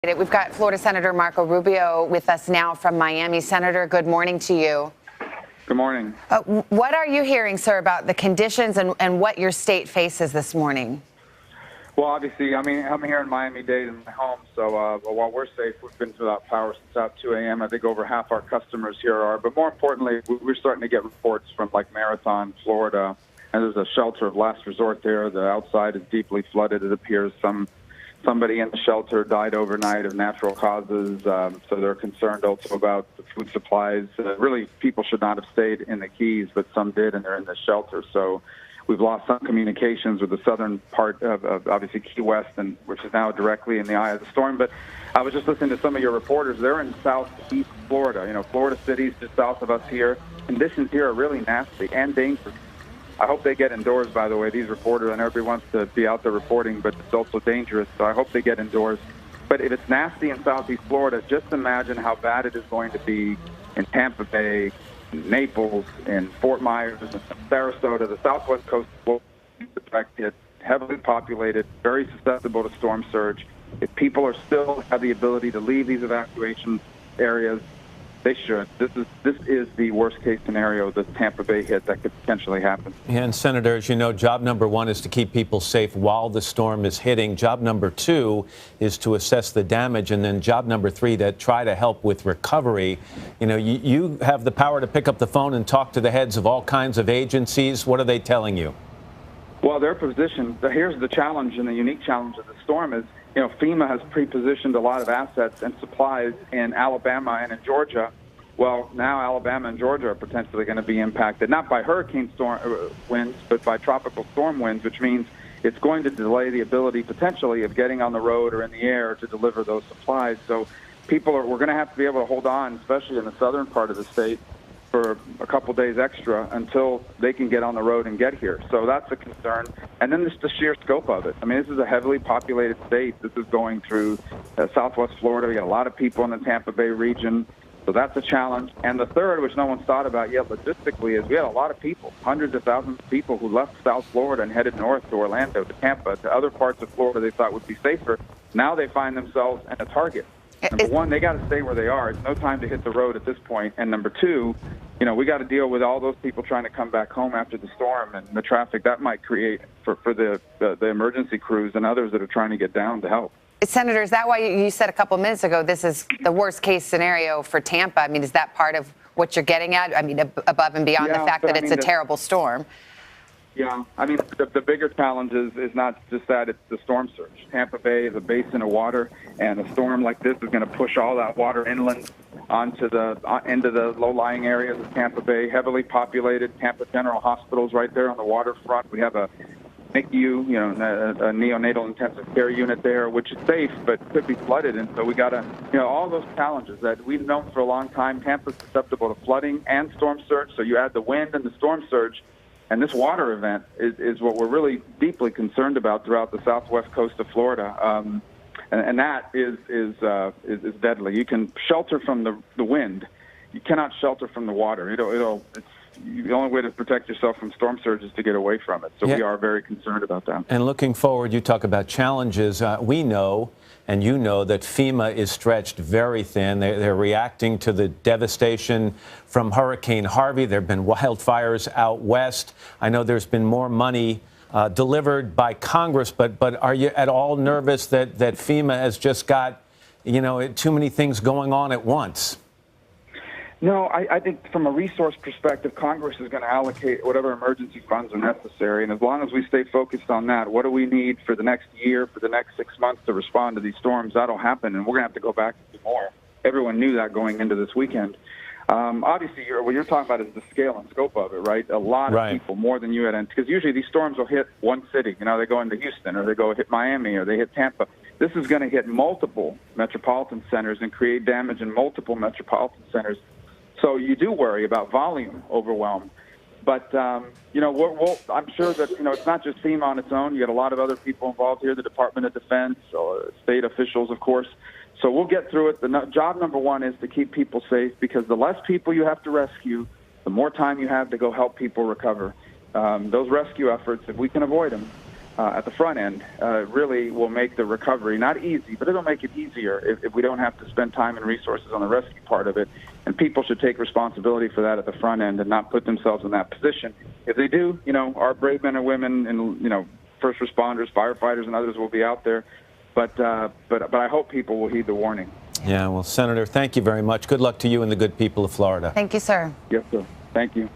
We've got Florida Senator Marco Rubio with us now from Miami. Senator, good morning to you. Good morning. What are you hearing, sir, about the conditions and what your state faces this morning? Well, obviously, I'm here in Miami-Dade in my home, so while we're safe, we've been without power since about 2 a.m. I think over half our customers here are. But more importantly, we're starting to get reports from like Marathon, Florida, and there's a shelter of last resort there. The outside is deeply flooded. It appears somebody in the shelter died overnight of natural causes, so they're concerned also about the food supplies. Really, people should not have stayed in the Keys, but some did, and they're in the shelter. So we've lost some communications with the southern part of obviously Key West, and which is now directly in the eye of the storm. But I was just listening to some of your reporters. They're in southeast Florida. You know, Florida cities just south of us here. Conditions here are really nasty and dangerous. I hope they get indoors, by the way. These reporters, I know everybody wants to be out there reporting, but it's also dangerous, so I hope they get indoors. But if it's nasty in southeast Florida, just imagine how bad it is going to be in Tampa Bay, in Naples, in Fort Myers, in Sarasota, the southwest coast will be affected, heavily populated, very susceptible to storm surge. If people are still have the ability to leave these evacuation areas, they should. This is the worst case scenario, the Tampa Bay hit that could potentially happen. Yeah, and Senator, as you know, job number one is to keep people safe while the storm is hitting. Job number two is to assess the damage. And then job number three, to try to help with recovery. You know, you have the power to pick up the phone and talk to the heads of all kinds of agencies. What are they telling you? Well, their position, here's the challenge, and the unique challenge of the storm is, you know, FEMA has pre-positioned a lot of assets and supplies in Alabama and in Georgia. Well, now Alabama and Georgia are potentially going to be impacted, not by hurricane storm winds, but by tropical storm winds, which means it's going to delay the ability potentially of getting on the road or in the air to deliver those supplies. So we're going to have to be able to hold on, especially in the southern part of the state, for a couple days extra until they can get on the road and get here. So that's a concern. And then just the sheer scope of it. I mean, this is a heavily populated state. This is going through southwest Florida. We got a lot of people in the Tampa Bay region. So that's a challenge. And the third, which no one's thought about yet logistically, is we had a lot of people, hundreds of thousands of people who left South Florida and headed north to Orlando, to Tampa, to other parts of Florida they thought would be safer. Now they find themselves at a target. Number one, they got to stay where they are. It's no time to hit the road at this point. And number two, you know, we got to deal with all those people trying to come back home after the storm and the traffic that might create for the emergency crews and others that are trying to get down to help. Senator, is that why you said a couple minutes ago this is the worst case scenario for Tampa? I mean, is that part of what you're getting at? I mean, above and beyond the fact that it's a terrible storm. Yeah, I mean, the bigger challenge is not just that, it's the storm surge. Tampa Bay is a basin of water, and a storm like this is going to push all that water inland into the low-lying areas of Tampa Bay, heavily populated. Tampa General Hospital's right there on the waterfront. We have a NICU, a neonatal intensive care unit there, which is safe but could be flooded. And so we got to, all those challenges that we've known for a long time. Tampa's susceptible to flooding and storm surge. So you add the wind and the storm surge, and this water event is what we're really deeply concerned about throughout the southwest coast of Florida. And that is deadly. You can shelter from the wind. You cannot shelter from the water. It's the only way to protect yourself from storm surge is to get away from it. So we are very concerned about that. And looking forward, you talk about challenges. We know, and you know, that FEMA is stretched very thin. They're reacting to the devastation from Hurricane Harvey. There have been wildfires out west. I know there's been more money delivered by Congress, but are you at all nervous that FEMA has just got, too many things going on at once? No, I think from a resource perspective, Congress is going to allocate whatever emergency funds are necessary. And as long as we stay focused on that, what do we need for the next year, for the next 6 months to respond to these storms, that'll happen. And we're going to have to go back and do more. Everyone knew that going into this weekend. Obviously, what you're talking about is the scale and scope of it, right? A lot of people, more than you had, because usually these storms will hit one city. They go into Houston, or they go hit Miami, or they hit Tampa. This is going to hit multiple metropolitan centers and create damage in multiple metropolitan centers. So you do worry about volume overwhelm. But, I'm sure that, it's not just FEMA on its own. You got a lot of other people involved here, the Department of Defense, state officials, of course. So we'll get through it. The job number one is to keep people safe, because the less people you have to rescue, the more time you have to go help people recover. Those rescue efforts, if we can avoid them, at the front end really will make the recovery not easy, but it'll make it easier if we don't have to spend time and resources on the rescue part of it. And people should take responsibility for that at the front end and not put themselves in that position. If they do, our brave men and women and, first responders, firefighters, and others will be out there. But I hope people will heed the warning. Yeah, well, Senator, thank you very much. Good luck to you and the good people of Florida. Thank you, sir. Yes, sir. Thank you.